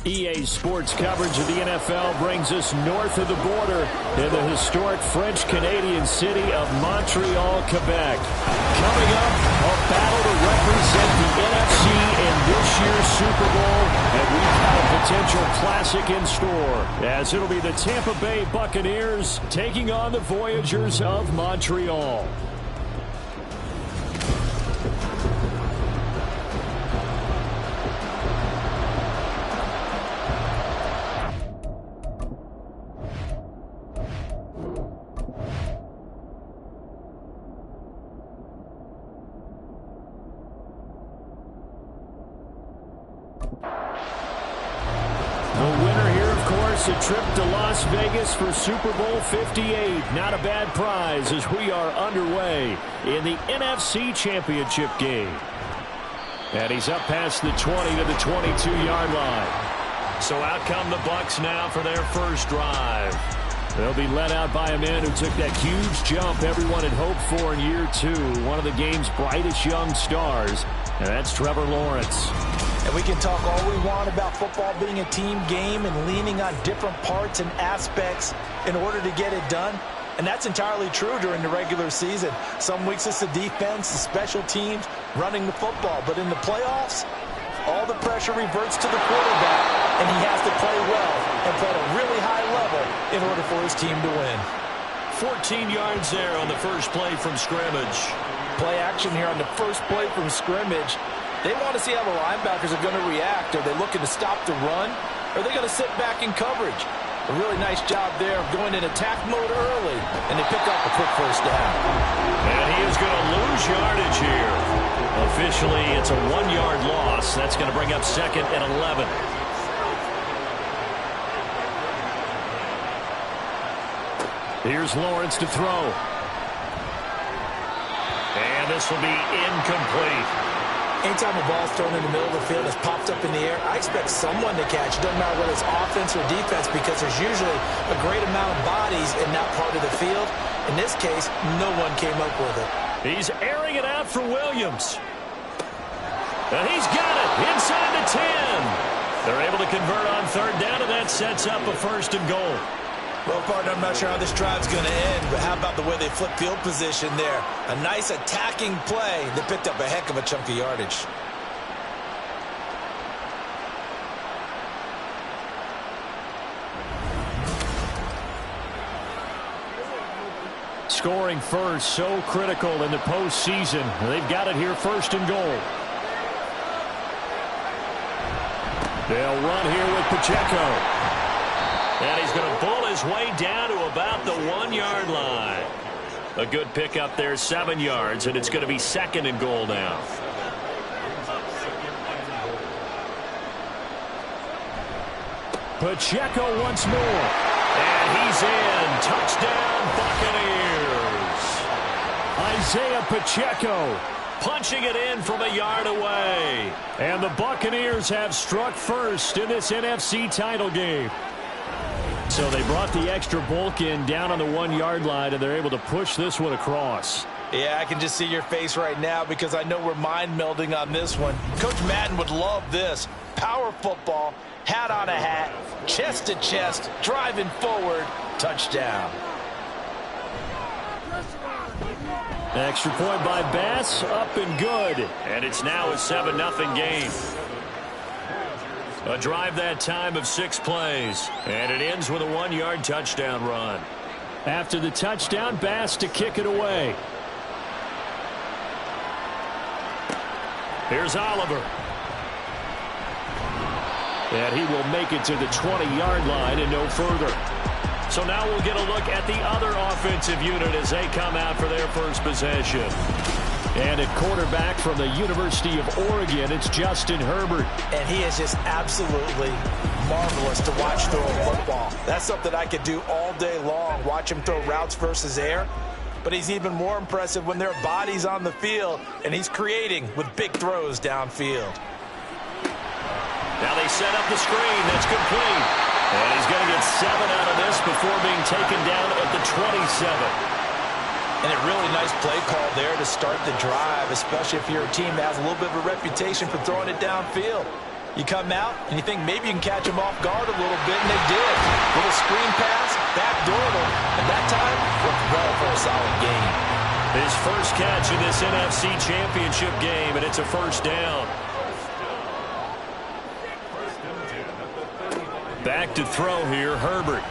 EA Sports coverage of the NFL brings us north of the border in the historic French-Canadian city of Montreal, Quebec. Coming up, a battle to represent the NFC in this year's Super Bowl, and we've got a potential classic in store, as it'll be the Tampa Bay Buccaneers taking on the Voyageurs of Montreal. A trip to Las Vegas for Super Bowl 58. Not a bad prize as we are underway in the NFC Championship game. And he's up past the 20 to the 22-yard line. So out come the Bucs now for their first drive. They'll be led out by a man who took that huge jump everyone had hoped for in year two. One of the game's brightest young stars, and that's Trevor Lawrence. And we can talk all we want about football being a team game and leaning on different parts and aspects in order to get it done. And that's entirely true during the regular season. Some weeks it's the defense, the special teams, running the football. But in the playoffs, all the pressure reverts to the quarterback, and he has to play well and play at a really high level in order for his team to win. 14 yards there on the first play from scrimmage. Play action here on the first play from scrimmage. They want to see how the linebackers are going to react. Are they looking to stop the run? Or are they going to sit back in coverage? A really nice job there of going in attack mode early, and they pick up a quick first down. And he is going to lose yardage here. Officially, it's a 1-yard loss. That's going to bring up 2nd and 11. Here's Lawrence to throw. And this will be incomplete. Anytime a ball's thrown in the middle of the field, it's popped up in the air, I expect someone to catch. It doesn't matter whether it's offense or defense, because there's usually a great amount of bodies in that part of the field. In this case, no one came up with it. He's airing it out for Williams. And he's got it inside the 10. They're able to convert on third down, and that sets up a 1st and goal. Well, partner, I'm not sure how this drive's going to end, but how about the way they flip field position there? A nice attacking play that picked up a heck of a chunk of yardage. Scoring first, so critical in the postseason. They've got it here, 1st and goal. They'll run here with Pacheco. And he's going to bull his way down to about the 1-yard line. A good pickup there, 7 yards, and it's going to be 2nd and goal now. Pacheco once more. And he's in. Touchdown, Buccaneers. Isaiah Pacheco punching it in from a yard away. And the Buccaneers have struck first in this NFC title game. So they brought the extra bulk in down on the 1-yard line, and they're able to push this one across. Yeah, I can just see your face right now because I know we're mind-melding on this one. Coach Madden would love this. Power football, hat on a hat, chest to chest, driving forward, touchdown. Extra point by Bass, up and good. And it's now a 7-0 game. A drive that time of 6 plays. And it ends with a 1-yard touchdown run. After the touchdown, Bass to kick it away. Here's Oliver. And he will make it to the 20-yard line and no further. So now we'll get a look at the other offensive unit as they come out for their first possession. And at quarterback from the University of Oregon, it's Justin Herbert. And he is just absolutely marvelous to watch throw a football. That's something I could do all day long, watch him throw routes versus air. But he's even more impressive when there are bodies on the field, and he's creating with big throws downfield. Now they set up the screen. That's complete. And he's going to get 7 out of this before being taken down at the 27. And a really nice play call there to start the drive, especially if you're a team that has a little bit of a reputation for throwing it downfield. You come out, and you think maybe you can catch them off guard a little bit, and they did. Little screen pass, backdoor them, and that time worked well for a solid gain. His first catch in this NFC Championship game, and it's a first down. Back to throw here, Herbert.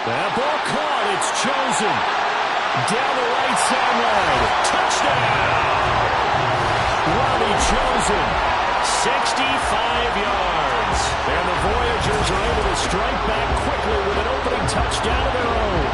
That ball caught, it's chosen. Down the right sideline. Touchdown! Robbie chosen. 65 yards. And the Voyagers are able to strike back quickly with an opening touchdown of their own.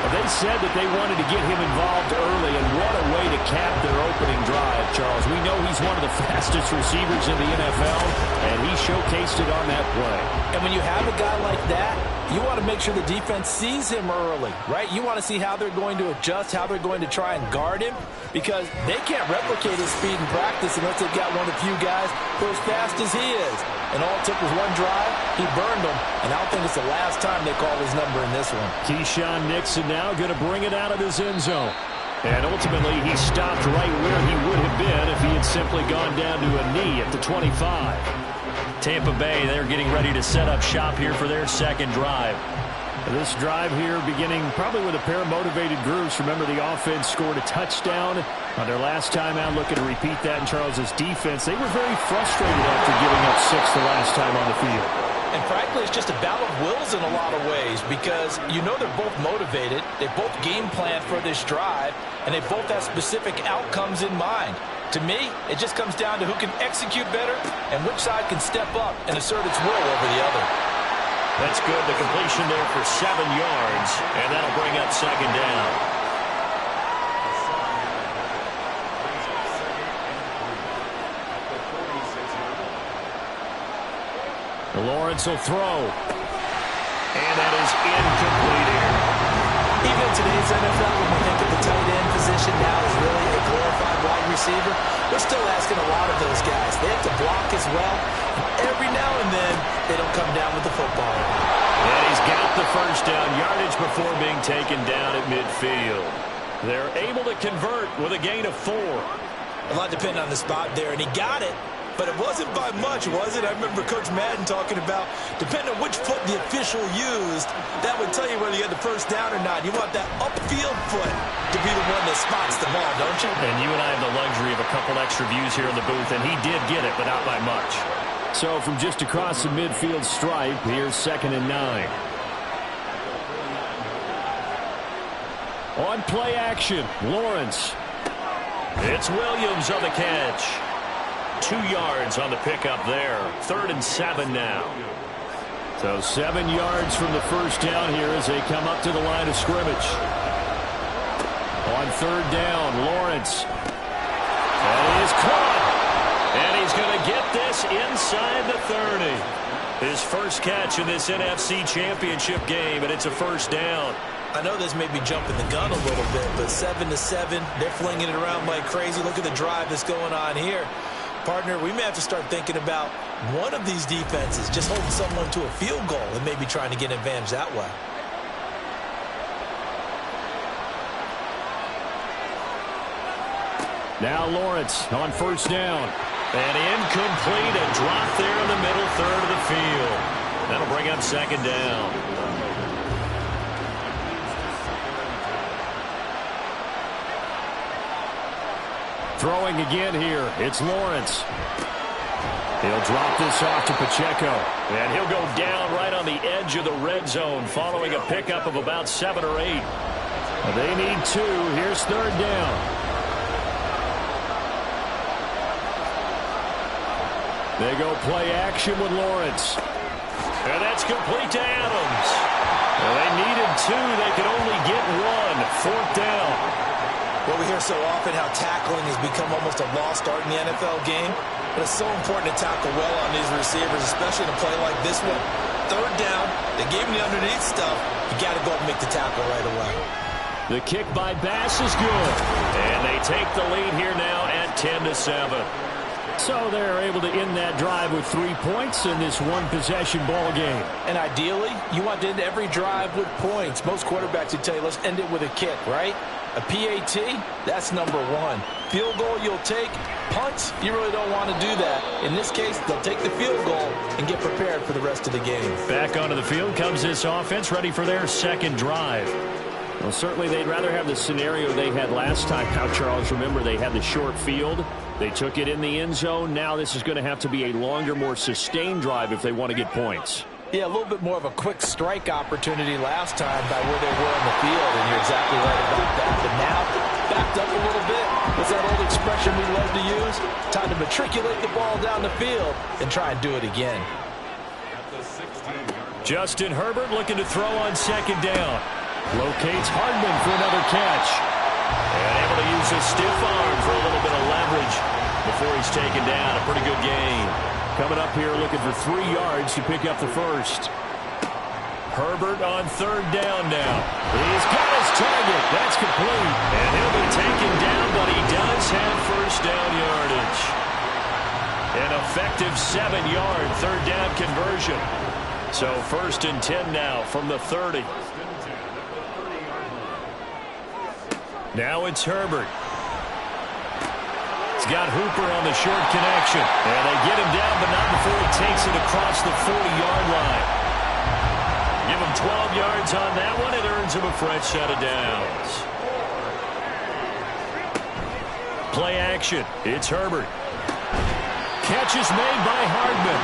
They said that they wanted to get him involved early, and what a way to cap their opening drive, Charles. We know he's one of the fastest receivers in the NFL, and he showcased it on that play. And when you have a guy like that, you want to make sure the defense sees him early, right? You want to see how they're going to adjust, how they're going to try and guard him, because they can't replicate his speed in practice unless they've got one of the few guys who are as fast as he is. And all it took was one drive. He burned them, and I don't think it's the last time they call his number in this one. Keyshawn Nixon now going to bring it out of his end zone. And ultimately, he stopped right where he would have been if he had simply gone down to a knee at the 25. Tampa Bay, they're getting ready to set up shop here for their second drive. This drive here beginning probably with a pair of motivated groups. Remember, the offense scored a touchdown on their last time out. Looking to repeat that in Charles's defense. They were very frustrated after giving up 6 the last time on the field. And frankly, it's just a battle of wills in a lot of ways, because you know they're both motivated. They both game plan for this drive, and they both have specific outcomes in mind. To me, it just comes down to who can execute better and which side can step up and assert its will over the other. That's good. The completion there for 7 yards, and that'll bring up second down. Lawrence will throw. And that is incomplete here. Even in today's NFL, when we think of the tight end position now as really a glorified wide receiver, we're still asking a lot of those guys. They have to block as well. And every now and then, they don't come down with the football. And he's got the first down yardage before being taken down at midfield. They're able to convert with a gain of 4. A lot depending on the spot there, and he got it. But it wasn't by much, was it? I remember Coach Madden talking about, depending on which foot the official used, that would tell you whether you had the first down or not. You want that upfield foot to be the one that spots the ball, don't you? And you and I have the luxury of a couple extra views here in the booth, and he did get it, but not by much. So from just across the midfield stripe, here's 2nd and 9. On play action, Lawrence. It's Williams on the catch. 2 yards on the pickup there. 3rd and 7 now. So 7 yards from the first down here as they come up to the line of scrimmage. On 3rd down, Lawrence. That is caught. And he's going to get this inside the 30. His first catch in this NFC Championship game, and it's a first down. I know this may be jumping the gun a little bit, but 7-7, they're flinging it around like crazy. Look at the drive that's going on here. Partner, we may have to start thinking about one of these defenses just holding someone to a field goal and maybe trying to get an advantage that way. Now Lawrence on first down. And incomplete, a drop there in the middle third of the field. That'll bring up second down. Throwing again here, it's Lawrence. He'll drop this off to Pacheco. And he'll go down right on the edge of the red zone following a pickup of about 7 or 8. They need 2. Here's 3rd down. They go play action with Lawrence. And that's complete to Adams. Well, they needed 2. They could only get 1. 4th down. Well, we hear so often how tackling has become almost a lost art in the NFL game. But it's so important to tackle well on these receivers, especially in a play like this one. 3rd down, they gave him the underneath stuff. You got to go up and make the tackle right away. The kick by Bass is good. And they take the lead here now at 10-7. So they're able to end that drive with 3 points in this one-possession ball game. And ideally, you want to end every drive with points. Most quarterbacks would tell you, let's end it with a kick, right? A PAT, that's number 1. Field goal you'll take. Punts, you really don't want to do that. In this case, they'll take the field goal and get prepared for the rest of the game. Back onto the field comes this offense, ready for their second drive. Well, certainly they'd rather have the scenario they had last time. Now, Charles, remember they had the short field. They took it in the end zone. Now this is going to have to be a longer, more sustained drive if they want to get points. Yeah, a little bit more of a quick strike opportunity last time by where they were on the field, and you're exactly right about that. But now, backed up a little bit. What's that old expression we love to use? Time to matriculate the ball down the field and try and do it again. Justin Herbert looking to throw on second down. Locates Hardman for another catch. And able to use his stiff arm for a little bit of leverage before he's taken down. A pretty good game. Coming up here looking for 3 yards to pick up the first. Herbert on third down now. He's got his target. That's complete. And he'll be taken down, but he does have first down yardage. An effective 7-yard third down conversion. So 1st and 10 now from the 30. Now it's Herbert. He's got Hooper on the short connection. And they get him down, but not before he takes it across the 40-yard line. Give him 12 yards on that one. It earns him a fresh set of downs. Play action. It's Herbert. Catch is made by Hardman.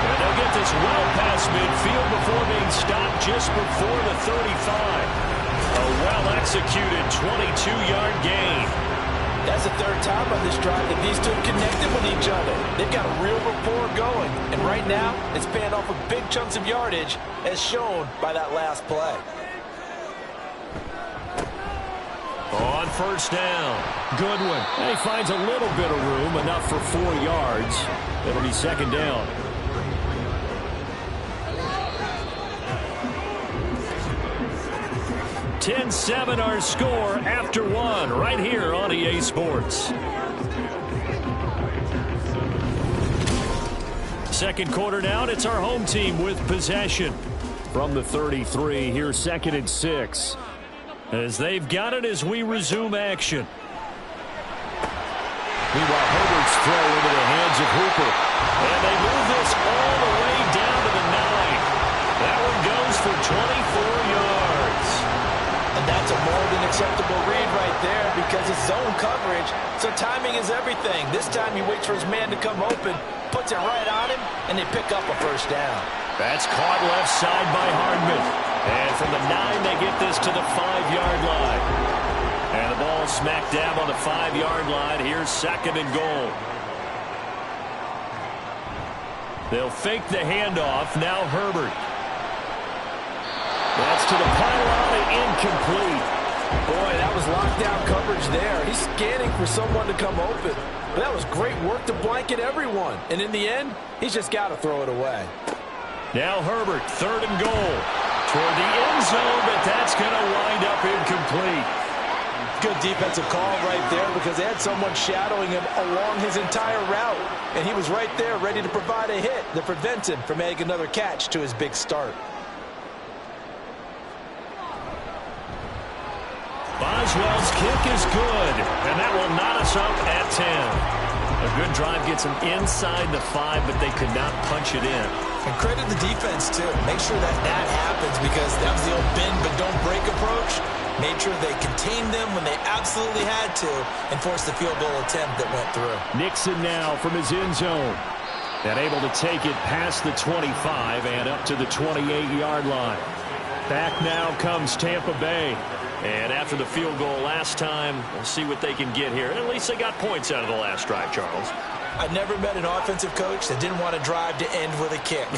And they'll get this well past midfield before being stopped just before the 35. A well-executed 22-yard gain. That's the third time on this drive that these two have connected with each other. They've got a real rapport going. And right now, it's paying off with big chunks of yardage, as shown by that last play. On first down, Goodwin. And he finds a little bit of room, enough for 4 yards. It'll be second down. (10-7) our score after 1 right here on EA Sports. Second quarter now, it's our home team with possession. From the 33, here's 2nd and 6. As they've got it as we resume action. Meanwhile, Herbert's throw into the hands of Hooper. And they move this all the way down to the 9. That one goes for 24 yards. And that's a more than acceptable read right there because it's zone coverage, so timing is everything. This time he waits for his man to come open, puts it right on him, and they pick up a first down. That's caught left side by Hardman. And from the 9, they get this to the 5-yard line. And the ball smack dab on the 5-yard line. Here's 2nd and goal. They'll fake the handoff. Now Herbert. That's to the pylon and incomplete. Boy, that was lockdown coverage there. He's scanning for someone to come open. But that was great work to blanket everyone. And in the end, he's just got to throw it away. Now Herbert, 3rd and goal. Toward the end zone, but that's going to wind up incomplete. Good defensive call right there because they had someone shadowing him along his entire route. And he was right there ready to provide a hit that prevents him from making another catch to his big start. Boswell's kick is good, and that will knot us up at 10. A good drive gets them inside the 5, but they could not punch it in. And credit the defense, too. Make sure that happens because that was the old bend but don't break approach. Made sure they contained them when they absolutely had to and forced the field goal attempt that went through. Nixon now from his end zone. And able to take it past the 25 and up to the 28-yard line. Back now comes Tampa Bay. And after the field goal last time, we'll see what they can get here. And at least they got points out of the last drive, Charles. I've never met an offensive coach that didn't want a drive to end with a kick.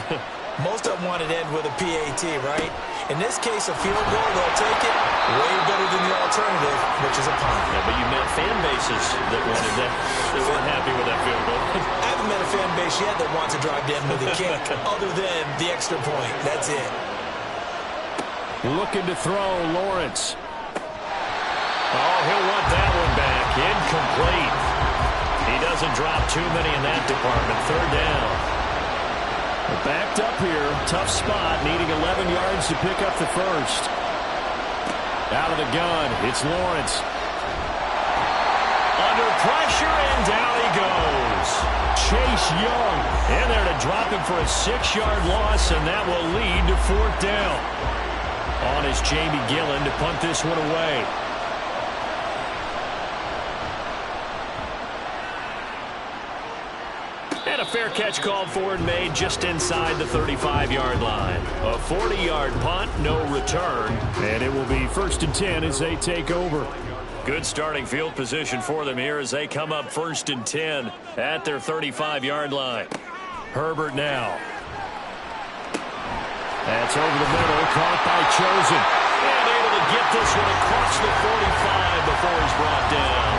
Most of them wanted to end with a PAT, right? In this case, a field goal, they'll take it way better than the alternative, which is a punt. Yeah, but you met fan bases that wanted that. They weren't happy with that field goal. I haven't met a fan base yet that wants a drive to end with a kick, other than the extra point. That's it. Looking to throw, Lawrence. Oh, he'll want that one back. Incomplete. He doesn't drop too many in that department. 3rd down. Backed up here. Tough spot. Needing 11 yards to pick up the first. Out of the gun. It's Lawrence. under pressure, and down he goes. Chase Young in there to drop him for a 6-yard loss, and that will lead to 4th down. On is Jamie Gillen to punt this one away. And a fair catch called for and made just inside the 35-yard line. A 40-yard punt, no return, and it will be 1st and 10 as they take over. Good starting field position for them here as they come up 1st and 10 at their 35-yard line. Herbert now. That's over the middle, caught by Chosen. And able to get this one across the 45 before he's brought down.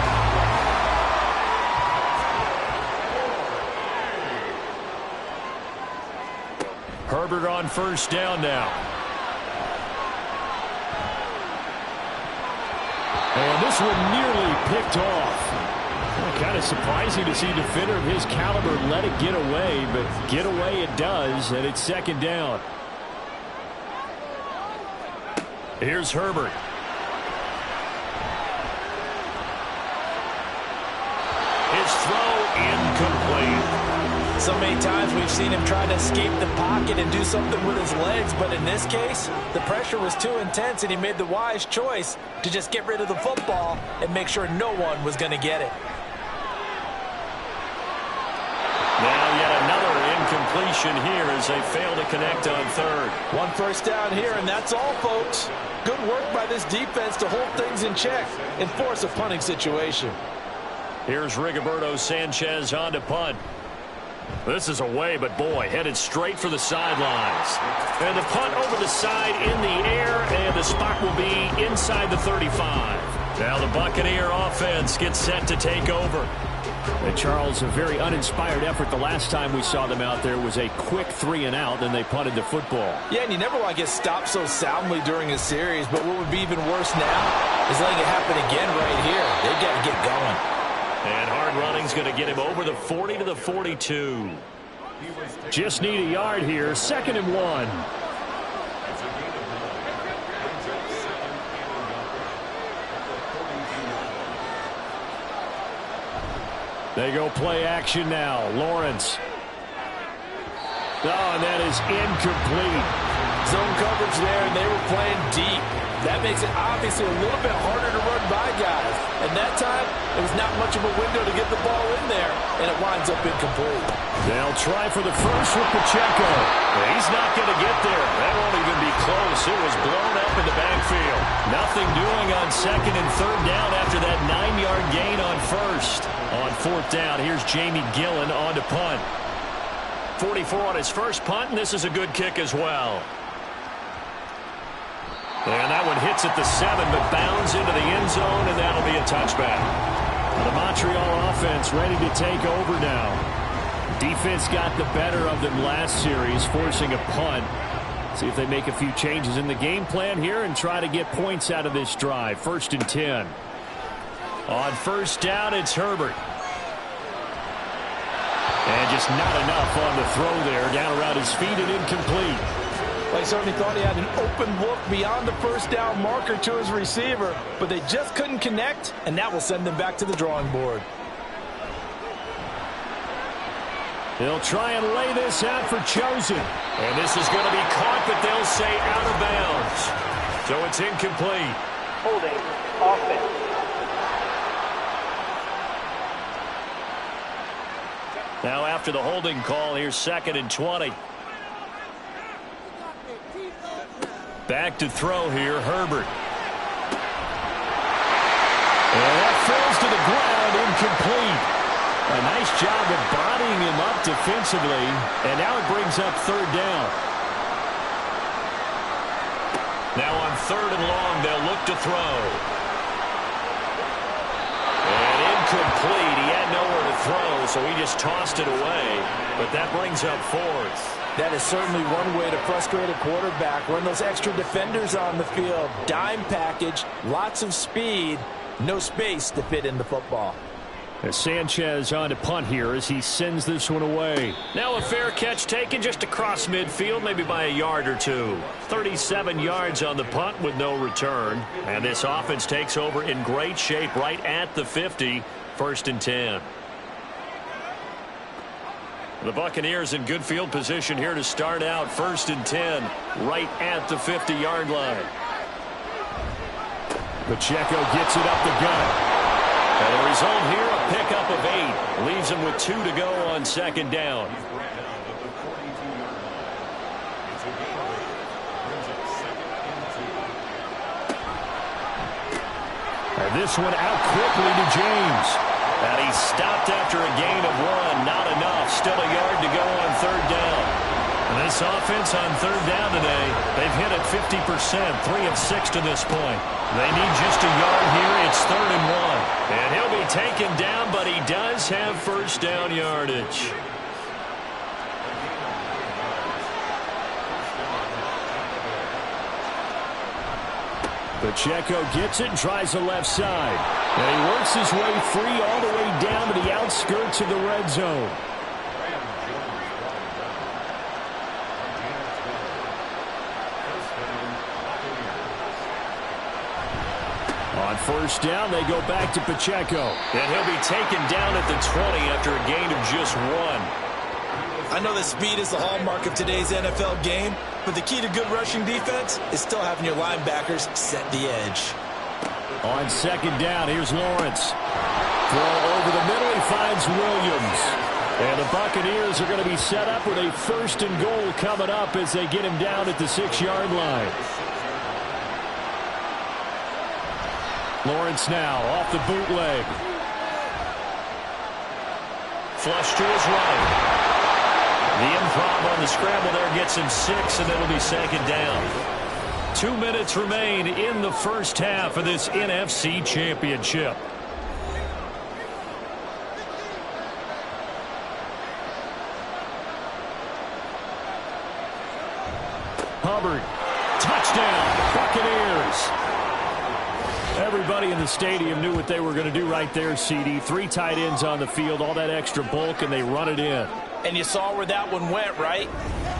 Herbert on 1st down now. And this one nearly picked off. Well, kind of surprising to see a defender of his caliber let it get away, but get away it does, and it's 2nd down. Here's Herbert. His throw incomplete. So many times we've seen him try to escape the pocket and do something with his legs, but in this case, the pressure was too intense and he made the wise choice to just get rid of the football and make sure no one was going to get it. Now yet another incompletion here as they fail to connect on 3rd. 1 first down here, and that's all, folks. Good work by this defense to hold things in check and force a punting situation. Here's Rigoberto Sanchez on to punt. This is away, but boy, headed straight for the sidelines. And the punt over the side in the air, and the spot will be inside the 35. Now the Buccaneer offense gets set to take over. And Charles, a very uninspired effort. The last time we saw them out there was a quick 3-and-out, then they punted the football. Yeah, and you never want to get stopped so soundly during a series, but what would be even worse now is letting it happen again right here. They've got to get going. And hard running's going to get him over the 40 to the 42. Just need a yard here. 2nd and 1. They go play action now. Lawrence. Oh, and that is incomplete. Zone coverage there, and they were playing deep. That makes it obviously a little bit harder to run by guys. And that time, it was not much of a window to get the ball in there, and it winds up incomplete. They'll try for the first with Pacheco. He's not going to get there. That won't even be close. It was blown up in the backfield. Nothing doing on 2nd and 3rd down after that 9-yard gain on 1st. On 4th down, here's Jamie Gillen on to punt. 44 on his first punt, and this is a good kick as well. And that one hits at the 7, but bounds into the end zone, and that'll be a touchback. The Montreal offense ready to take over now. Defense got the better of them last series, forcing a punt. See if they make a few changes in the game plan here and try to get points out of this drive. 1st and 10. On 1st down, it's Herbert. And just not enough on the throw there. Down around his feet and incomplete. Well, he certainly thought he had an open look beyond the 1st down marker to his receiver, but they just couldn't connect, and that will send them back to the drawing board. They'll try and lay this out for Chosen. And this is going to be caught, but they'll say out of bounds. So it's incomplete. Holding offense. Now after the holding call, here's 2nd and 20. Back to throw here, Herbert. And that falls to the ground, incomplete. A nice job of bodying him up defensively, and now it brings up 3rd down. Now on 3rd and long, they'll look to throw. And incomplete. He had nowhere to throw, so he just tossed it away. But that brings up 4th. That is certainly one way to frustrate a quarterback. Run those extra defenders on the field. Dime package, lots of speed, no space to fit in the football. As Sanchez on to punt here as he sends this one away. Now a fair catch taken just across midfield, maybe by a yard or two. 37 yards on the punt with no return. And this offense takes over in great shape right at the 50. First and 10. The Buccaneers in good field position here to start out. First and 10, right at the 50-yard line. Pacheco gets it up the gut. And the result here, a pickup of 8. Leaves him with 2 to go on second down. And this one out quickly to James. And he's stopped after a gain of 1. Not enough. Still a yard to go on third down. And this offense on third down today, they've hit it 50%, 3 of 6 to this point. They need just a yard here. It's 3rd and 1. And he'll be taken down, but he does have first down yardage. Pacheco gets it and tries the left side. And he works his way free all the way down to the outskirts of the red zone. On first down, they go back to Pacheco. And he'll be taken down at the 20 after a gain of just 1. I know that speed is the hallmark of today's NFL game, but the key to good rushing defense is still having your linebackers set the edge. On second down, here's Lawrence. Throw over the middle, he finds Williams. And the Buccaneers are going to be set up with a first and goal coming up as they get him down at the 6-yard line. Lawrence now off the bootleg. Flush to his right. The improv on the scramble there gets him 6, and it'll be second down. 2 minutes remain in the first half of this NFC Championship. Hubbard, touchdown, Buccaneers. Everybody in the stadium knew what they were going to do right there, CD. 3 tight ends on the field, all that extra bulk, and they run it in. And you saw where that one went, right?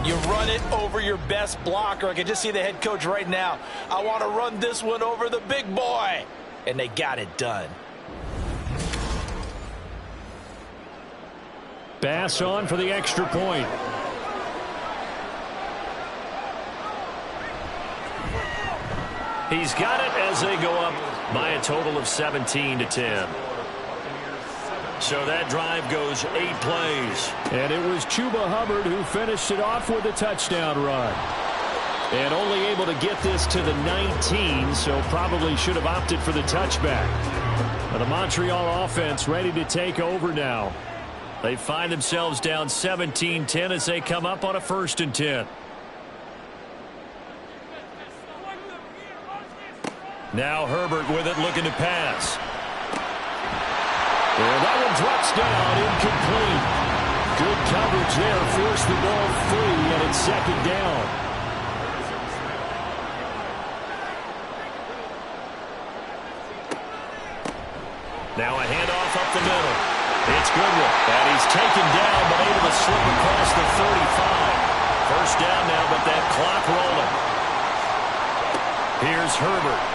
You run it over your best blocker. I can just see the head coach right now. I want to run this one over the big boy. And they got it done. Bass on for the extra point. He's got it as they go up by a total of 17-10. So that drive goes 8 plays. And it was Chuba Hubbard who finished it off with a touchdown run. And only able to get this to the 19, so probably should have opted for the touchback. But the Montreal offense ready to take over now. They find themselves down 17-10 as they come up on a 1st and 10. Now Herbert with it, looking to pass. And that one drops down, incomplete. Good coverage there, forced the ball free, and it's second down. Now a handoff up the middle. It's Goodwin, and he's taken down, but able to slip across the 35. First down now, but that clock rolling. Here's Herbert.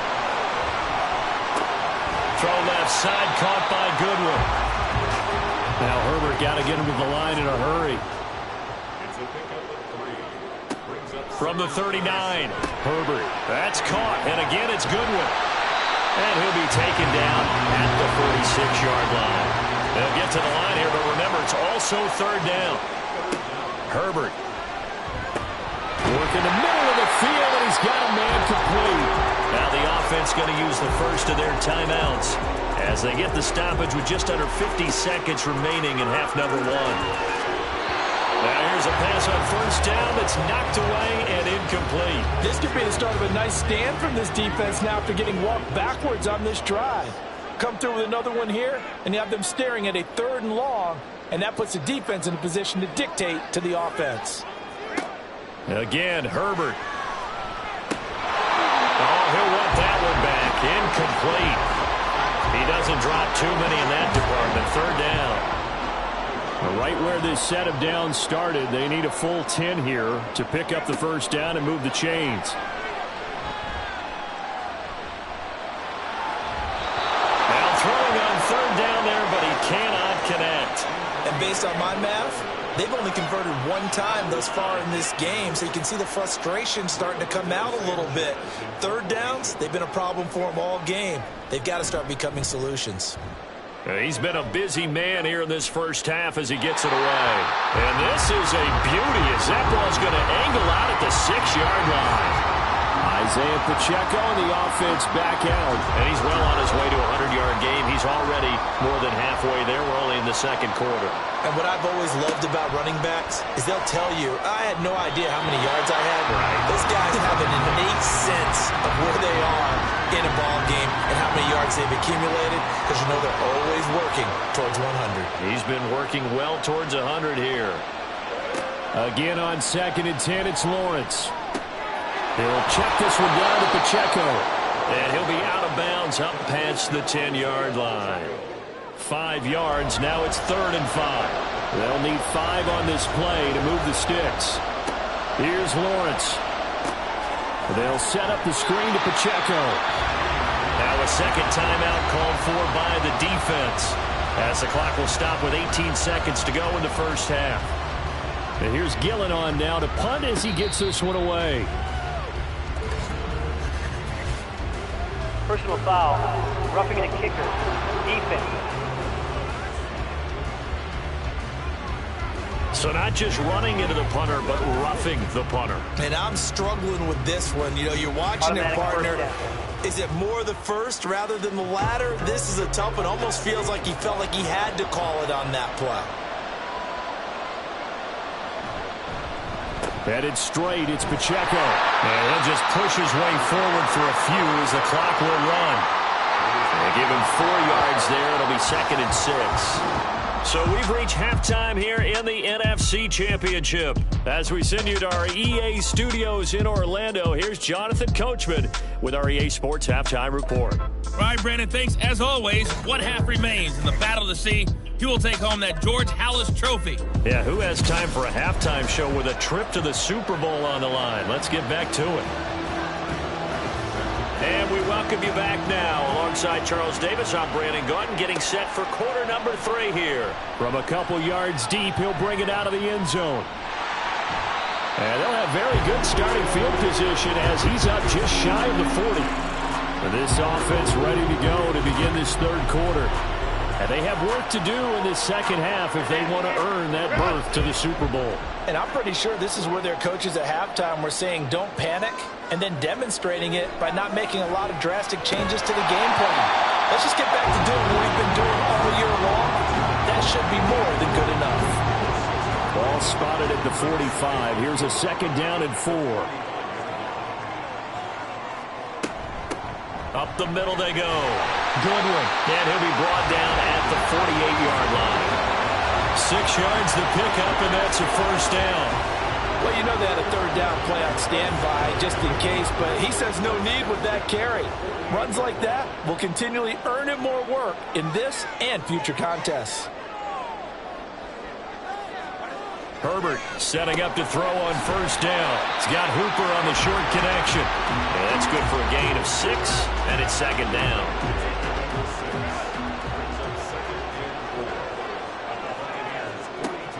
Throw left side, caught by Goodwin. Now Herbert got to get him to the line in a hurry. From the 39, Herbert. That's caught, and again it's Goodwin. And he'll be taken down at the 46-yard line. They'll get to the line here, but remember, it's also third down. Herbert. Working the middle of the field, and he's got a man complete. Now the offense going to use the first of their timeouts as they get the stoppage with just under 50 seconds remaining in half number 1. Now here's a pass on first down that's knocked away and incomplete. This could be the start of a nice stand from this defense now after getting walked backwards on this drive. Come through with another one here, and you have them staring at a 3rd and long, and that puts the defense in a position to dictate to the offense. Again, Herbert. Oh, he'll want that one back. Incomplete. He doesn't drop too many in that department. Third down. Right where this set of downs started, they need a full 10 here to pick up the first down and move the chains. Now throwing on third down there, but based on my math, they've only converted one time thus far in this game, so you can see the frustration starting to come out a little bit. Third downs, they've been a problem for them all game. They've got to start becoming solutions. He's been a busy man here in this first half as he gets it away. And this is a beauty as that ball's going to angle out at the 6-yard line. Isaiah Pacheco and the offense back out. And he's well on his way to a 100-yard game. He's already more than halfway there. We're only in the second quarter. And what I've always loved about running backs is they'll tell you, I had no idea how many yards I had. Right. Those guys have an innate sense of where they are in a ball game and how many yards they've accumulated, because you know they're always working towards 100. He's been working well towards 100 here. Again on 2nd and 10, it's Lawrence. He'll check this one down to Pacheco. And he'll be out of bounds up past the 10-yard line. 5 yards, now it's 3rd and 5. They'll need 5 on this play to move the sticks. Here's Lawrence. They'll set up the screen to Pacheco. Now a second timeout called for by the defense, as the clock will stop with 18 seconds to go in the first half. And here's Gillen on now to punt as he gets this one away. Personal foul, roughing the kicker, defense. So not just running into the punter, but roughing the punter. And I'm struggling with this one. You know, you're watching your partner. Is it more the first rather than the latter? This is a tough one. Almost feels like he felt like he had to call it on that play. Headed straight, it's Pacheco. And he'll just push his way forward for a few as the clock will run. They give him 4 yards there. It'll be 2nd and 6. So we've reached halftime here in the NFC Championship. As we send you to our EA studios in Orlando, here's Jonathan Coachman with our EA Sports Halftime Report. All right, Brandon, thanks. As always, one half remains in the battle to see who will take home that George Halas trophy. Yeah, who has time for a halftime show with a trip to the Super Bowl on the line? Let's get back to it. And we welcome you back now. Alongside Charles Davis, I'm Brandon Gaudin, getting set for quarter number 3 here. From a couple yards deep, he'll bring it out of the end zone. And they'll have very good starting field position as he's up just shy of the 40. And this offense ready to go to begin this third quarter. And they have work to do in this second half if they want to earn that berth to the Super Bowl. And I'm pretty sure this is where their coaches at halftime were saying don't panic, and then demonstrating it by not making a lot of drastic changes to the game plan. Let's just get back to doing what we've been doing all year long. That should be more than good enough. Ball spotted at the 45. Here's a 2nd down and 4. Up the middle they go. Goodwin. And he'll be brought down at the 48-yard line. 6 yards the pickup, and that's a first down. Well, you know they had a 3rd down play on standby just in case, but he says no need with that carry. Runs like that will continually earn him more work in this and future contests. Herbert setting up to throw on first down. He's got Hooper on the short connection. And that's good for a gain of 6, and it's 2nd down.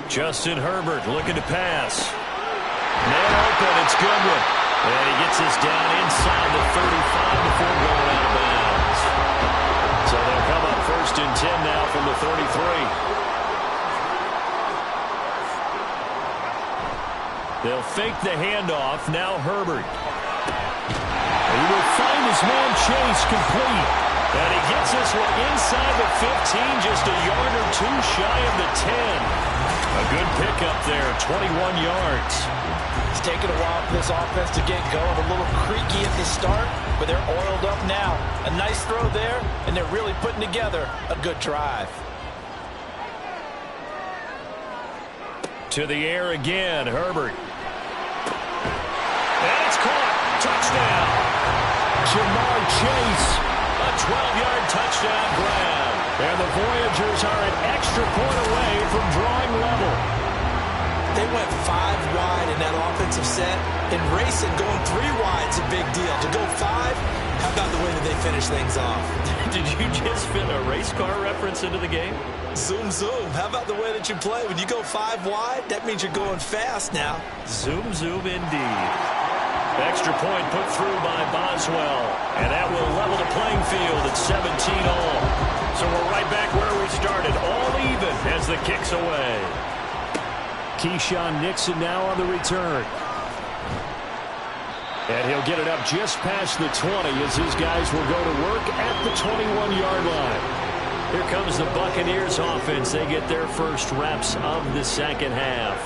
Justin Herbert looking to pass. Man open, it's Goodwin. And he gets this down inside the 35 before going out of bounds. So they'll come up 1st and 10 now from the 33. They'll fake the handoff. Now Herbert. He will find his man Chase complete. And he gets this one inside the 15, just a yard or 2 shy of the 10. A good pickup there, 21 yards. It's taken a while for this offense to get going. A little creaky at the start, but they're oiled up now. A nice throw there, and they're really putting together a good drive. To the air again, Herbert. And it's caught. Touchdown. Jamar Chase. A 12-yard touchdown grab. And the Voyagers are an extra point away from drawing level. They went 5 wide in that offensive set. And racing, going 3 wide is a big deal. To go 5, how about the way that they finish things off? Did you just fit a race car reference into the game? Zoom, zoom. How about the way that you play? When you go 5 wide, that means you're going fast now. Zoom, zoom indeed. Extra point put through by Boswell. And that will level the playing field at 17 all. So we're right back where we started. All even as the kick's away. Keyshawn Nixon now on the return. And he'll get it up just past the 20 as his guys will go to work at the 21-yard line. Here comes the Buccaneers offense. They get their first reps of the second half.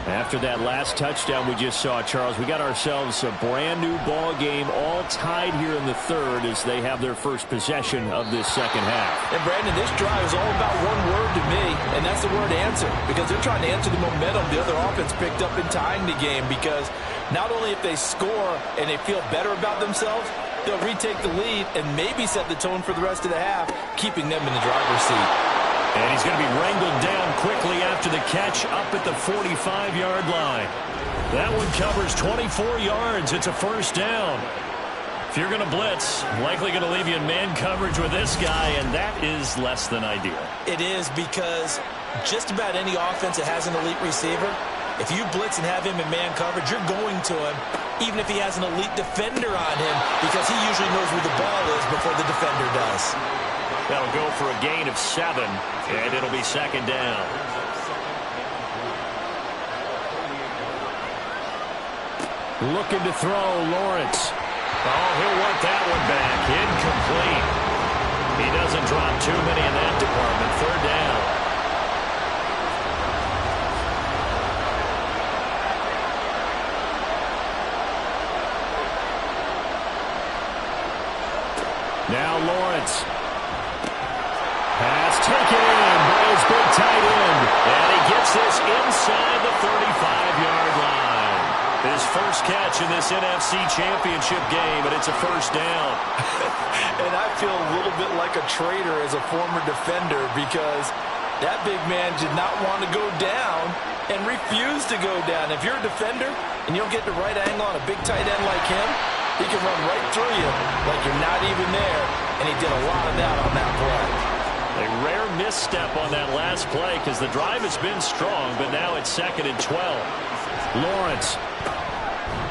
After that last touchdown we just saw, Charles, we got ourselves a brand new ball game, all tied here in the third as they have their first possession of this second half. And Brandon, this drive is all about one word to me, and that's the word answer, because they're trying to answer the momentum the other offense picked up in tying the game, because not only if they score and they feel better about themselves, they'll retake the lead and maybe set the tone for the rest of the half, keeping them in the driver's seat. And he's going to be wrangled down quickly after the catch up at the 45-yard line. That one covers 24 yards. It's a first down. If you're going to blitz, likely going to leave you in man coverage with this guy, and that is less than ideal. It is, because just about any offense that has an elite receiver, if you blitz and have him in man coverage, you're going to him, even if he has an elite defender on him, because he usually knows where the ball is before the defender does. That'll go for a gain of 7, and it'll be second down. Looking to throw, Lawrence. Oh, he'll want that one back. Incomplete. He doesn't drop too many in that department. Third down. Now Lawrence. Pass taken in by his big tight end. And he gets this inside the 35-yard line. His first catch in this NFC Championship game, and it's a first down. And I feel a little bit like a traitor as a former defender, because that big man did not want to go down and refused to go down. If you're a defender and you don't get the right angle on a big tight end like him, he can run right through you like you're not even there, and he did a lot of that on that play. A rare misstep on that last play because the drive has been strong, but now it's 2nd and 12. Lawrence,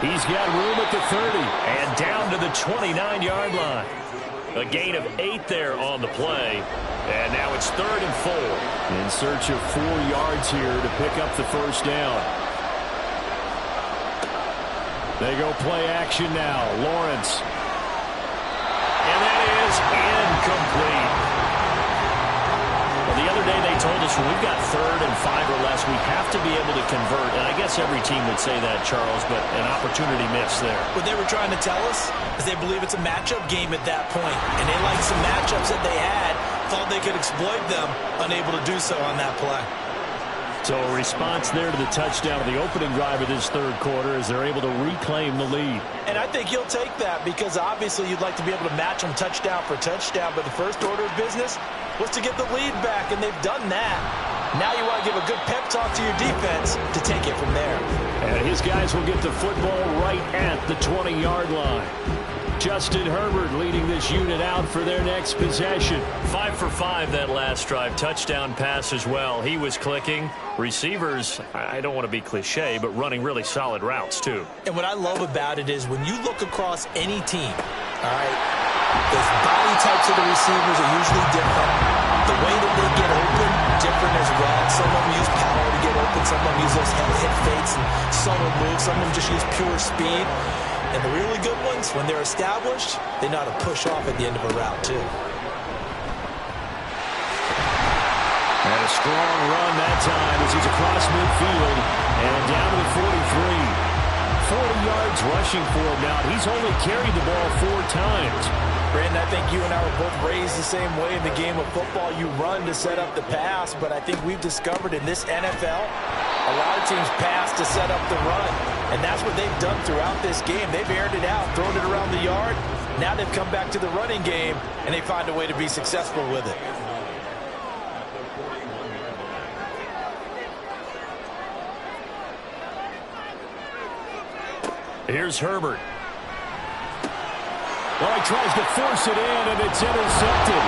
he's got room at the 30 and down to the 29-yard line. A gain of 8 there on the play, and now it's 3rd and 4. In search of 4 yards here to pick up the first down. They go play action now. Lawrence. And that is incomplete. Well, the other day they told us when we've got 3rd and 5 or less, we have to be able to convert. And I guess every team would say that, Charles, but an opportunity missed there. What they were trying to tell us is they believe it's a matchup game at that point. And they liked some matchups that they had, thought they could exploit them, unable to do so on that play. So a response there to the touchdown of the opening drive of this third quarter as they're able to reclaim the lead. And I think he'll take that, because obviously you'd like to be able to match them touchdown for touchdown, but the first order of business was to get the lead back, and they've done that. Now you want to give a good pep talk to your defense to take it from there. And his guys will get the football right at the 20-yard line. Justin Herbert leading this unit out for their next possession. 5 for 5 that last drive. Touchdown pass as well. He was clicking. Receivers, I don't want to be cliche, but running really solid routes too. And what I love about it is when you look across any team, all right, the body types of the receivers are usually different. The way that they get open, different as well. Some of them use power to get open. Some of them use those hit fakes and subtle moves. Some of them just use pure speed. And the really good ones, when they're established, they know how to push off at the end of a route, too. And a strong run that time as he's across midfield and down to the 43. 40 yards rushing for him now. He's only carried the ball 4 times. Brandon, I think you and I were both raised the same way in the game of football. You run to set up the pass, but I think we've discovered in this NFL, a lot of teams pass to set up the run. And that's what they've done throughout this game. They've aired it out, thrown it around the yard. Now they've come back to the running game, and they find a way to be successful with it. Here's Herbert. Well, he tries to force it in, and it's intercepted.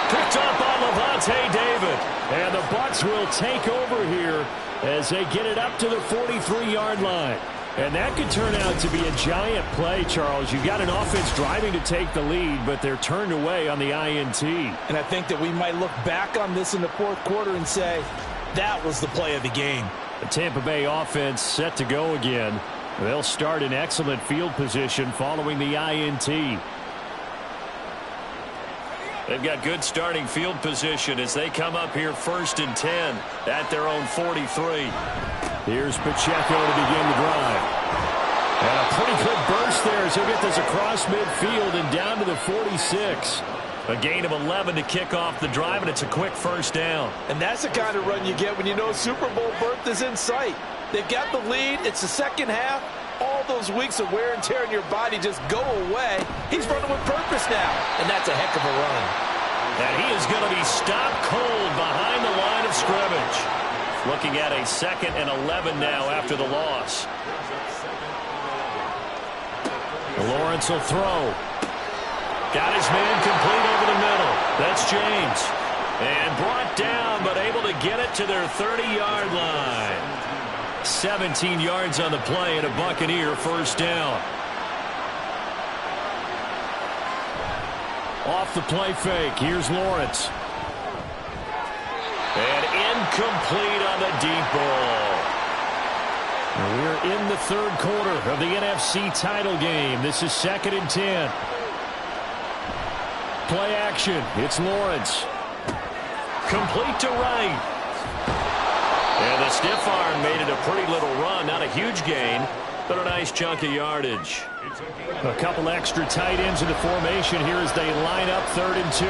Picked up by Ladz Lavonte David. And the Bucs will take over here as they get it up to the 43-yard line. And that could turn out to be a giant play, Charles. You've got an offense driving to take the lead, but they're turned away on the INT. And I think that we might look back on this in the fourth quarter and say, that was the play of the game. The Tampa Bay offense set to go again. They'll start in excellent field position following the INT. They've got good starting field position as they come up here 1st and 10 at their own 43. Here's Pacheco to begin the drive. And a pretty good burst there as he'll get this across midfield and down to the 46. A gain of 11 to kick off the drive, and it's a quick first down. And that's the kind of run you get when you know Super Bowl berth is in sight. They've got the lead. It's the second half. All those weeks of wear and tear in your body just go away. He's running with purpose now, and that's a heck of a run. And he is going to be stopped cold behind the line of scrimmage. Looking at a 2nd and 11 now after the loss. Lawrence will throw. Got his man complete over the middle. That's James. And brought down, but able to get it to their 30-yard line. 17 yards on the play and a Buccaneer first down. Off the play fake. Here's Lawrence. And incomplete on the deep ball. We're in the third quarter of the NFC title game. This is 2nd and 10. Play action. It's Lawrence. Complete to right. And the stiff arm made it a pretty little run. Not a huge gain, but a nice chunk of yardage. A couple extra tight ends in the formation here as they line up 3rd and 2.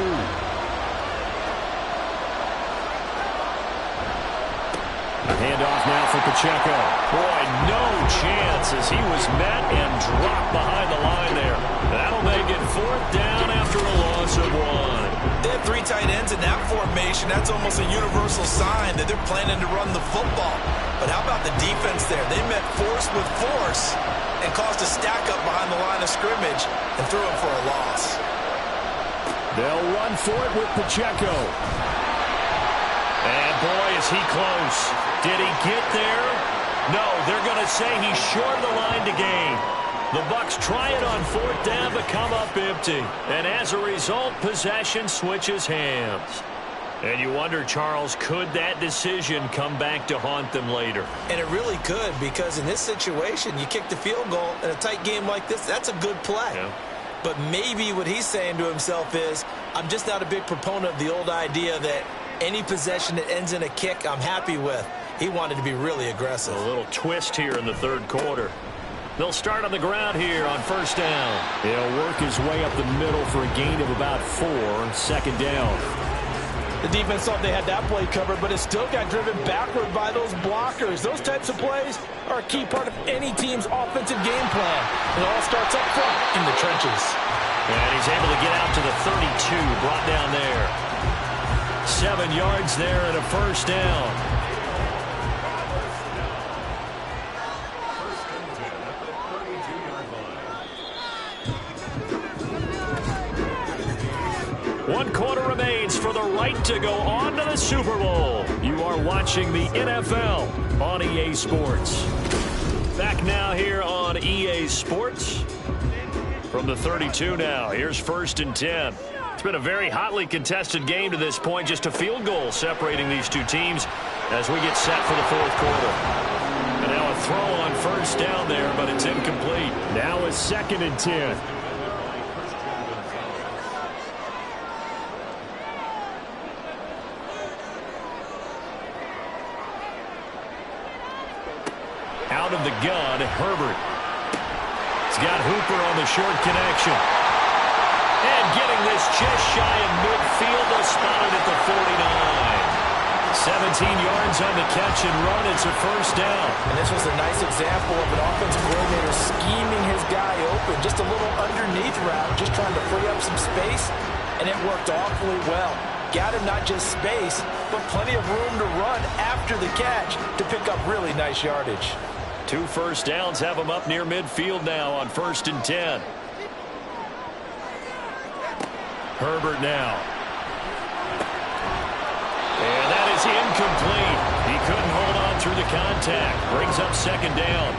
Handoff now for Pacheco. Boy, no chance as he was met and dropped behind the line there. That'll make it 4th down after a loss of 1. They have 3 tight ends in that formation. That's almost a universal sign that they're planning to run the football. But how about the defense there? They met force with force and caused a stack up behind the line of scrimmage and threw him for a loss. They'll run for it with Pacheco. And boy, is he close. Did he get there? No, they're going to say he's short of the line to gain. The Bucs try it on 4th down but come up empty. And as a result, possession switches hands. And you wonder, Charles, could that decision come back to haunt them later? And it really could, because in this situation, you kick the field goal in a tight game like this, that's a good play. Yeah. But maybe what he's saying to himself is, I'm just not a big proponent of the old idea that any possession that ends in a kick I'm happy with. He wanted to be really aggressive. A little twist here in the third quarter. They'll start on the ground here on 1st down. He'll work his way up the middle for a gain of about 4, 2nd down. The defense thought they had that play covered, but it still got driven backward by those blockers. Those types of plays are a key part of any team's offensive game plan. It all starts up front in the trenches. And he's able to get out to the 32, brought down there. 7 yards there and a first down. One quarter remains for the right to go on to the Super Bowl. You are watching the NFL on EA Sports. Back now here on EA Sports. From the 32 now, here's 1st and 10. It's been a very hotly contested game to this point. Just a field goal separating these two teams as we get set for the fourth quarter. And now a throw on 1st down there, but it's incomplete. Now a 2nd and 10. Out of the gun, Herbert. He's got Hooper on the short connection. And getting this just shy of midfield, they'll spot it at the 49. 17 yards on the catch and run. It's a first down. And this was a nice example of an offensive coordinator scheming his guy open. Just a little underneath route, just trying to free up some space, and it worked awfully well. Got him not just space, but plenty of room to run after the catch to pick up really nice yardage. 2 first downs have him up near midfield now on 1st and 10. Herbert now. is incomplete. He couldn't hold on through the contact. Brings up second down.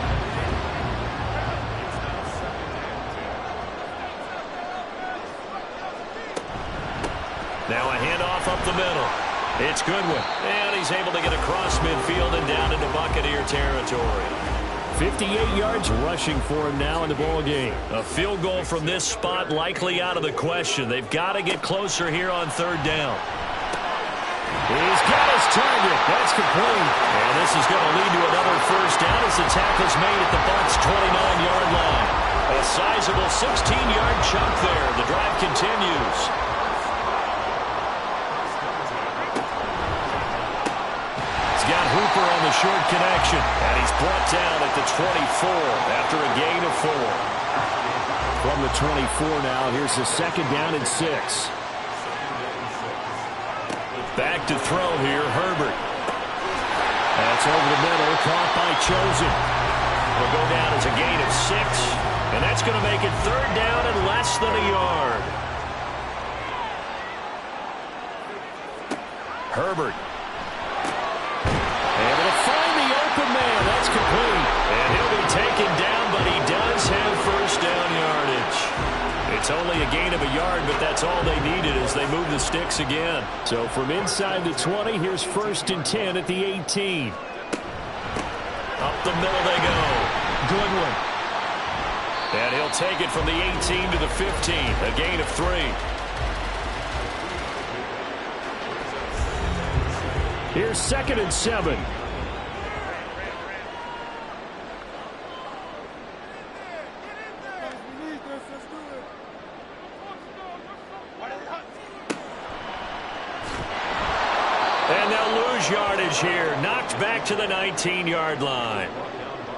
Now a handoff up the middle. It's Goodwin. And he's able to get across midfield and down into Buccaneer territory. 58 yards rushing for him now in the ball game. A field goal from this spot likely out of the question. They've got to get closer here on third down. He's got his target. That's complete. And this is going to lead to another first down as the tackle's made at the Bucs' 29-yard line. A sizable 16-yard chunk there. The drive continues. Got Hooper on the short connection, and he's brought down at the 24 after a gain of 4. From the 24 now, here's the second down and 6. Back to throw here, Herbert. That's over the middle, caught by Chosen. Will go down as a gain of 6, and that's going to make it third down and less than a yard. Herbert. Able to find the open man. That's complete. And he'll be taken down, but he does have first down yardage. It's only a gain of a yard, but that's all they needed as they move the sticks again. So from inside the 20, here's first and 10 at the 18. Up the middle they go. Goodwin. And he'll take it from the 18 to the 15. A gain of 3. Here's second and 7. And they'll lose yardage here. Knocked back to the 19-yard line.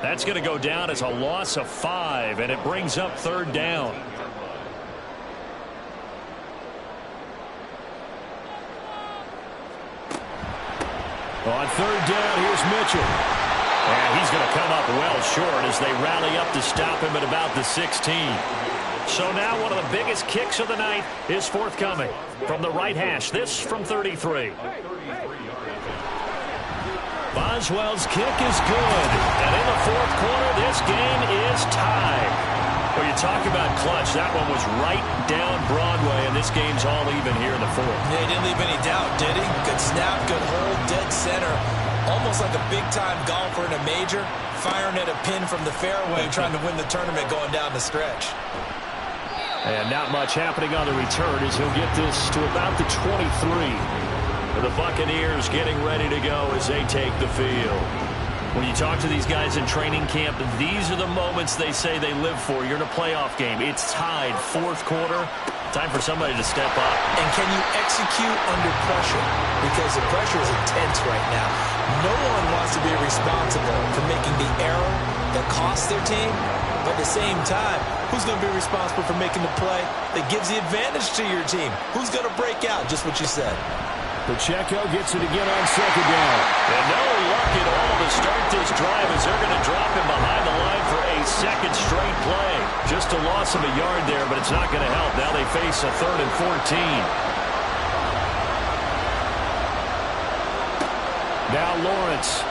That's going to go down as a loss of 5, and it brings up third down. On third down, here's Mitchell. And he's going to come up well short as they rally up to stop him at about the 16. So now one of the biggest kicks of the night is forthcoming from the right hash. This from 33. Boswell's kick is good. And in the fourth quarter, this game is tied. Well, you talk about clutch. That one was right down Broadway, and this game's all even here in the fourth. Yeah, he didn't leave any doubt, did he? Good snap, good hold, dead center. Almost like a big-time golfer in a major, firing at a pin from the fairway, trying to win the tournament going down the stretch. And not much happening on the return as he'll get this to about the 23. The Buccaneers getting ready to go as they take the field. When you talk to these guys in training camp, these are the moments they say they live for. You're in a playoff game. It's tied, fourth quarter. Time for somebody to step up. And can you execute under pressure? Because the pressure is intense right now. No one wants to be responsible for making the error that costs their team. But at the same time, who's going to be responsible for making the play that gives the advantage to your team? Who's going to break out? Just what you said. Pacheco gets it again on second down. And no luck at all to start this drive as they're going to drop him behind the line for a second straight play. Just a loss of a yard there, but it's not going to help. Now they face a 3rd and 14. Now Lawrence.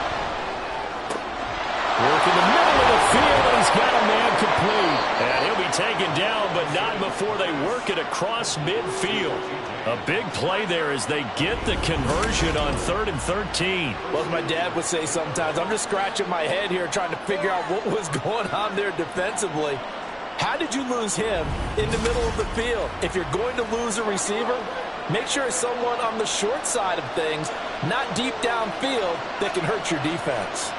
Work in the middle of the field, and he's got a man complete. And he'll be taken down, but not before they work it across midfield. A big play there as they get the conversion on 3rd and 13. Well, as my dad would say sometimes, I'm just scratching my head here trying to figure out what was going on there defensively. How did you lose him in the middle of the field? If you're going to lose a receiver, make sure it's someone on the short side of things, not deep downfield, that can hurt your defense.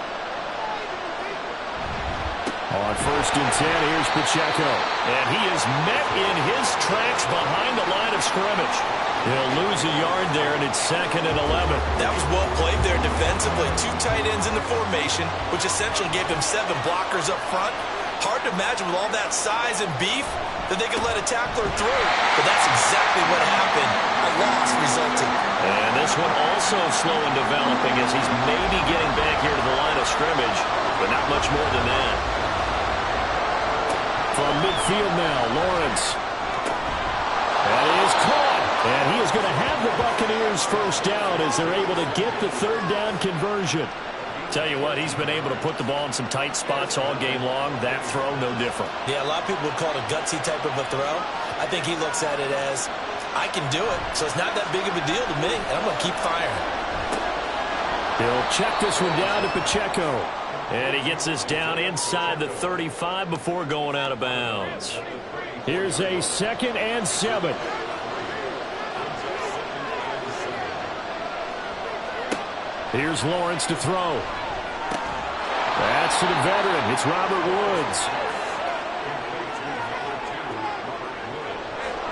On 1st and 10, here's Pacheco. And he is met in his tracks behind the line of scrimmage. He'll lose a yard there, and it's 2nd and 11. That was well played there defensively. 2 tight ends in the formation, which essentially gave him 7 blockers up front. Hard to imagine with all that size and beef that they could let a tackler through. But that's exactly what happened. A loss resulted. And this one also slow in developing as he's maybe getting back here to the line of scrimmage, but not much more than that. From midfield now, Lawrence. That is caught. And he is going to have the Buccaneers first down as they're able to get the third down conversion. Tell you what, he's been able to put the ball in some tight spots all game long. That throw, no different. Yeah, a lot of people would call it a gutsy type of a throw. I think he looks at it as, I can do it, so it's not that big of a deal to me, and I'm going to keep firing. He'll check this one down to Pacheco. And he gets this down inside the 35 before going out of bounds. Here's a 2nd and 7. Here's Lawrence to throw. That's to the veteran. It's Robert Woods.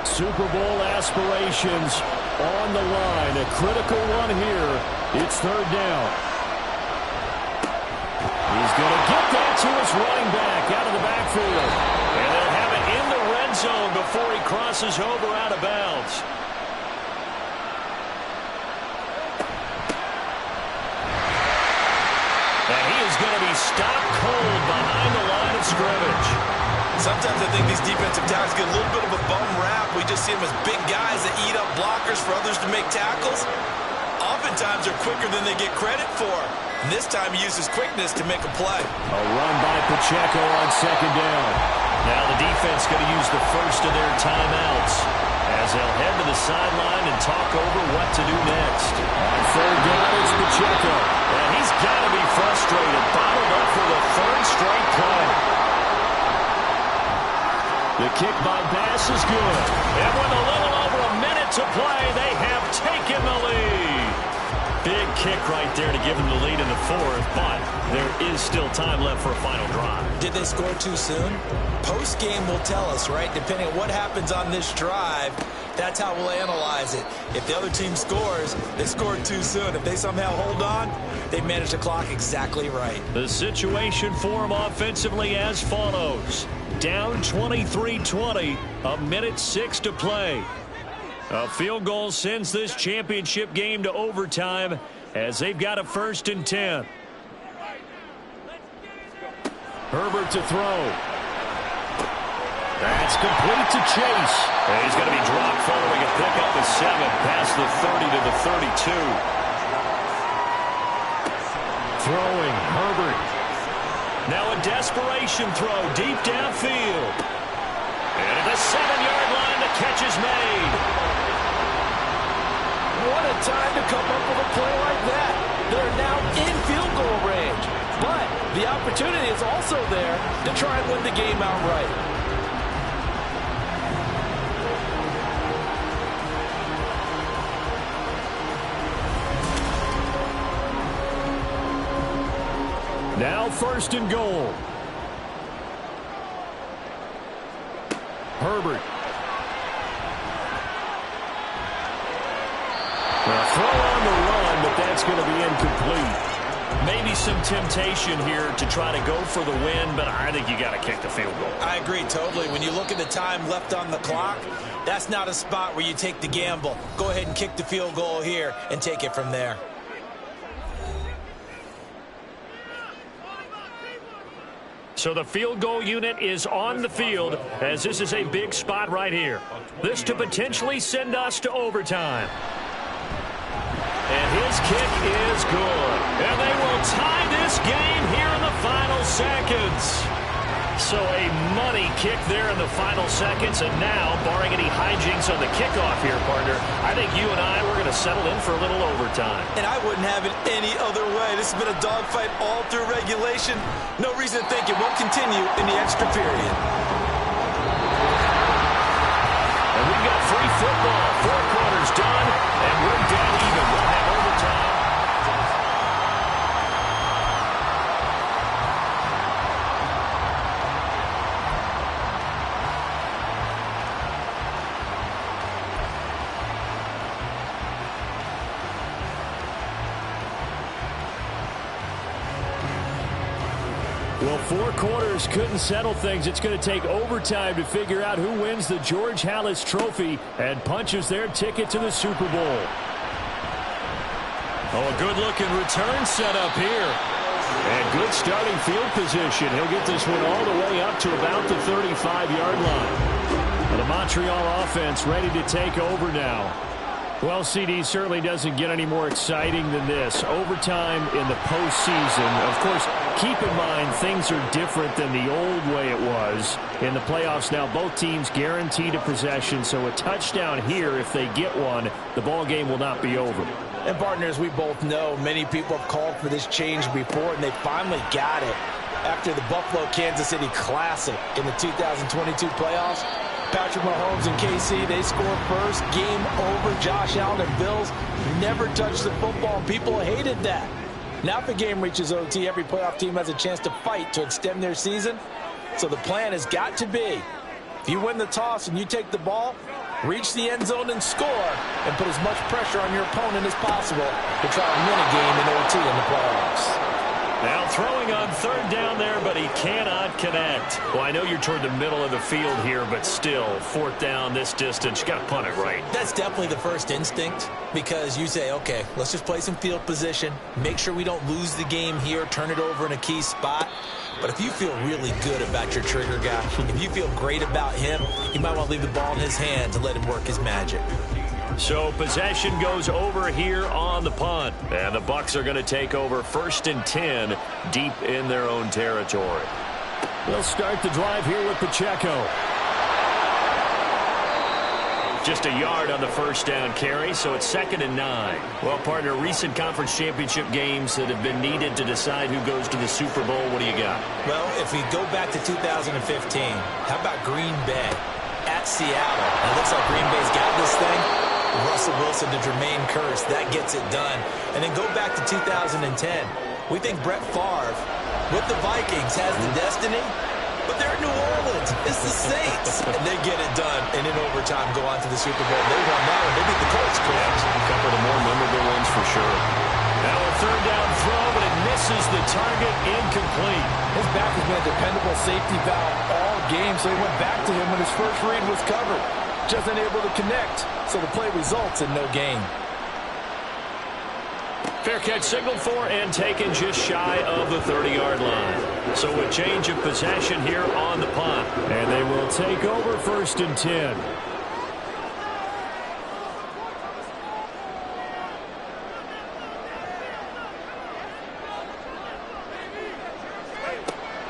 Super Bowl aspirations on the line. A critical one here. It's third down. He's going to get that to his running back out of the backfield. And they'll have it in the red zone before he crosses over out of bounds. And he is going to be stopped cold behind the line of scrimmage. Sometimes I think these defensive tackles get a little bit of a bum rap. We just see them as big guys that eat up blockers for others to make tackles. Oftentimes they're quicker than they get credit for. And this time he uses quickness to make a play. A run by Pacheco on second down. Now the defense going to use the first of their timeouts as they'll head to the sideline and talk over what to do next. On third down, it's Pacheco. And he's got to be frustrated, bottled up for the third straight play. The kick by Bass is good. And with a little over a minute to play, they have taken the lead. Big kick right there to give them the lead in the fourth, but there is still time left for a final drive. Did they score too soon? Post-game will tell us, right? Depending on what happens on this drive, that's how we'll analyze it. If the other team scores, they scored too soon. If they somehow hold on, they manage the clock exactly right. The situation for them offensively as follows. Down 23-20, a minute 6 to play. A field goal sends this championship game to overtime as they've got a 1st and 10. Herbert to throw. That's complete to Chase. And he's going to be dropped following a pickup of 7 past the 30 to the 32. Throwing, Herbert. Now a desperation throw deep downfield. And at the 7-yard line, the catch is made. What a time to come up with a play like that. They're now in field goal range. But the opportunity is also there to try and win the game outright. Now 1st and goal. Herbert. A throw on the run, but that's going to be incomplete. Maybe some temptation here to try to go for the win, but I think you got to kick the field goal. I agree totally. When you look at the time left on the clock, that's not a spot where you take the gamble. Go ahead and kick the field goal here and take it from there. So the field goal unit is on the field as this is a big spot right here. This to potentially send us to overtime. And his kick is good. And they will tie this game here in the final seconds. So a money kick there in the final seconds. And now, barring any hijinks on the kickoff here, partner, I think you and I, we're going to settle in for a little overtime. And I wouldn't have it any other way. This has been a dogfight all through regulation. No reason to think it won't continue in the extra period. And we've got free football. 4 quarters done, and we're dead even. We'll have overtime. Well, 4 quarters couldn't settle things. It's going to take overtime to figure out who wins the George Halas Trophy and punches their ticket to the Super Bowl. Oh, a good-looking return set up here. And good starting field position. He'll get this one all the way up to about the 35-yard line. A The Montreal offense ready to take over now. Well, CD certainly doesn't get any more exciting than this. Overtime in the postseason. Of course, keep in mind things are different than the old way it was. In the playoffs now, both teams guaranteed a possession, so a touchdown here, if they get one, the ball game will not be over. And partners, we both know many people have called for this change before, and they finally got it after the Buffalo-Kansas City Classic in the 2022 playoffs. Patrick Mahomes and KC, they scored first. Game over. Josh Allen and Bills never touched the football. People hated that. Now if the game reaches OT, every playoff team has a chance to fight to extend their season. So the plan has got to be, if you win the toss and you take the ball, reach the end zone and score, and put as much pressure on your opponent as possible to try and win a game in OT in the playoffs. Now throwing on third down there, but he cannot connect. Well, I know you're toward the middle of the field here, but still, fourth down this distance, you got to punt it right. That's definitely the first instinct, because you say, okay, let's just play some field position, make sure we don't lose the game here, turn it over in a key spot. But if you feel really good about your trigger guy, if you feel great about him, you might want to leave the ball in his hand to let him work his magic. So possession goes over here on the punt. And the Bucs are going to take over 1st and 10 deep in their own territory. They'll start the drive here with Pacheco. Just a yard on the first down carry, so it's 2nd and 9. Well, partner, recent conference championship games that have been needed to decide who goes to the Super Bowl, what do you got? Well, if we go back to 2015, how about Green Bay at Seattle? It looks like Green Bay's got this thing. Russell Wilson to Jermaine Kearse, that gets it done. And then go back to 2010. We think Brett Favre with the Vikings has the destiny, but they're in New Orleans. It's the Saints. And they get it done. And in overtime, go on to the Super Bowl. They won that one. They beat the Colts, correct? A couple of the more memorable ones for sure. Now a third down throw, but it misses the target, incomplete. His back has been a dependable safety valve all game, so he went back to him when his first read was covered. Just unable to connect, so the play results in no gain. Fair catch signaled for and taken just shy of the 30-yard line. So a change of possession here on the punt. And they will take over 1st and 10.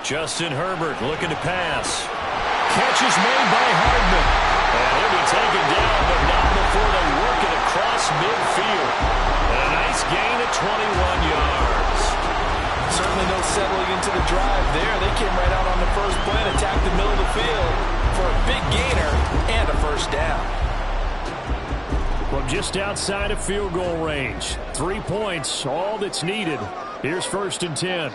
Justin Herbert looking to pass. Catch is made by Hardman. And he'll be taken down, but not before they work it across midfield. And a nice gain at 21 yards. Certainly no settling into the drive there. They came right out on the first play and attacked the middle of the field for a big gainer and a first down. From just outside of field goal range. 3 points, all that's needed. Here's 1st and 10.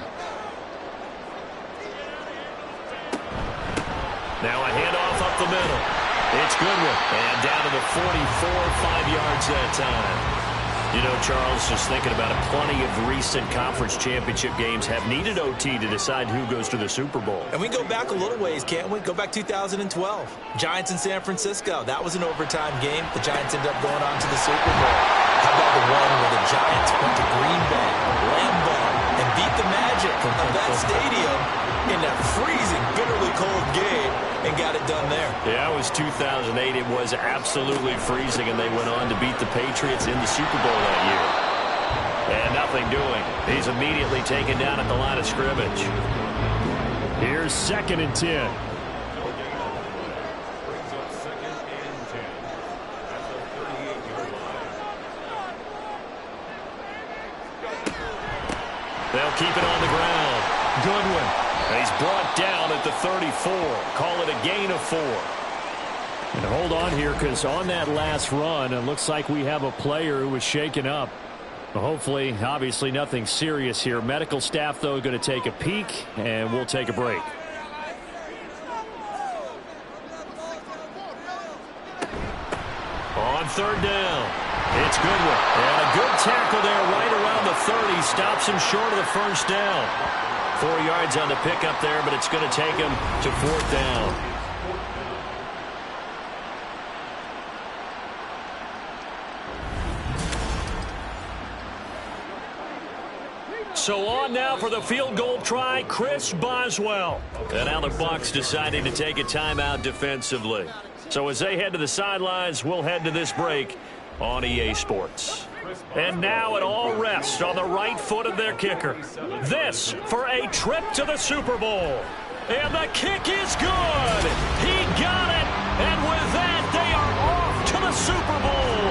Now a handoff up the middle. It's Goodwin. And down to the 44, 5 yards that time. You know, Charles, just thinking about it, plenty of recent conference championship games have needed OT to decide who goes to the Super Bowl. And we go back a little ways, can't we? Go back 2012. Giants in San Francisco. That was an overtime game. The Giants ended up going on to the Super Bowl. How about the one where the Giants went to Green Bay, Lambeau, and beat the magic of that stadium in that freezing, bitterly cold game and got it done there. Yeah, it was 2008. It was absolutely freezing, and they went on to beat the Patriots in the Super Bowl that year. And nothing doing. He's immediately taken down at the line of scrimmage. Here's 2nd and 10. They'll keep it on the ground. Goodwin. And he's brought down at the 34. Call it a gain of 4. And hold on here, because on that last run, it looks like we have a player who was shaken up. Hopefully, obviously nothing serious here. Medical staff, though, going to take a peek, and we'll take a break. On third down, it's Goodwin. And a good tackle there right around the 30. Stops him short of the first down. 4 yards on the pickup there, but it's going to take him to 4th down. So on now for the field goal try, Chris Boswell. And now the Bucs deciding to take a timeout defensively. So as they head to the sidelines, we'll head to this break on EA Sports. And now it all rests on the right foot of their kicker. This for a trip to the Super Bowl. And the kick is good. He got it. And with that, they are off to the Super Bowl.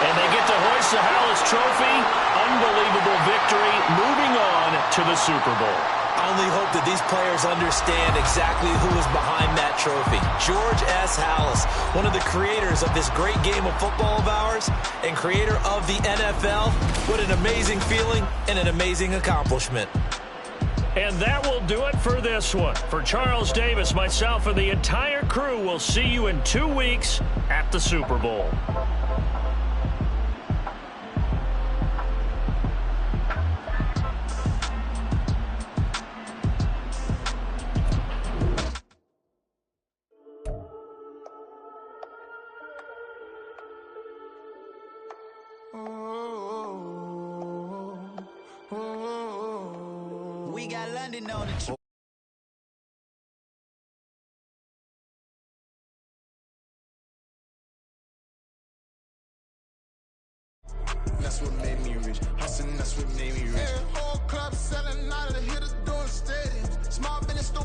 And they get to hoist the Hallis Trophy. Unbelievable victory. Moving on to the Super Bowl. I only hope that these players understand exactly who is behind that trophy. George S. Hallis, one of the creators of this great game of football of ours and creator of the NFL. What an amazing feeling and an amazing accomplishment. And that will do it for this one. For Charles Davis, myself, and the entire crew, we'll see you in 2 weeks at the Super Bowl. We got London on the That's what made me rich. Hustling, that's what made me rich. Whole club selling out of the hitters doing stadiums. Small business.